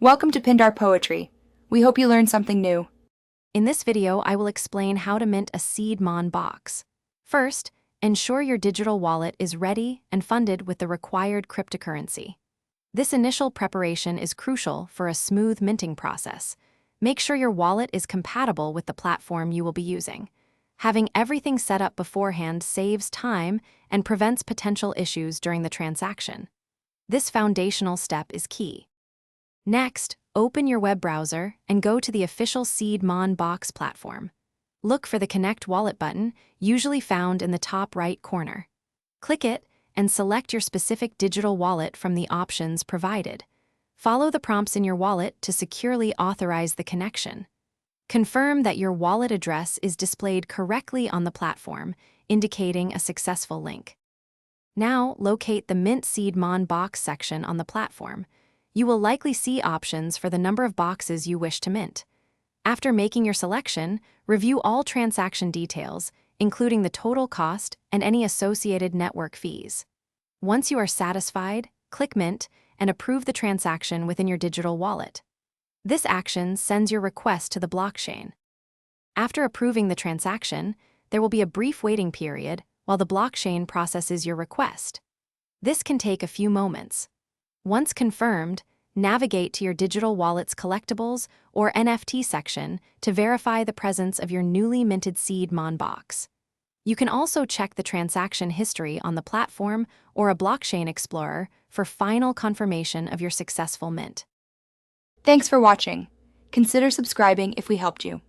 Welcome to Pindar Poetry. We hope you learned something new. In this video, I will explain how to mint a Seedmon box. First, ensure your digital wallet is ready and funded with the required cryptocurrency. This initial preparation is crucial for a smooth minting process. Make sure your wallet is compatible with the platform you will be using. Having everything set up beforehand saves time and prevents potential issues during the transaction. This foundational step is key. Next, open your web browser and go to the official Seedmon box platform. Look for the Connect Wallet button, usually found in the top right corner. Click it and select your specific digital wallet from the options provided. Follow the prompts in your wallet to securely authorize the connection. Confirm that your wallet address is displayed correctly on the platform, indicating a successful link. Now, locate the Mint Seedmon box section on the platform. You will likely see options for the number of boxes you wish to mint. After making your selection, review all transaction details, including the total cost and any associated network fees. Once you are satisfied, click Mint and approve the transaction within your digital wallet. This action sends your request to the blockchain. After approving the transaction, there will be a brief waiting period while the blockchain processes your request. This can take a few moments. Once confirmed, navigate to your digital wallet's collectibles or NFT section to verify the presence of your newly minted Seedmon box. You can also check the transaction history on the platform or a blockchain explorer for final confirmation of your successful mint. Thanks for watching. Consider subscribing if we helped you.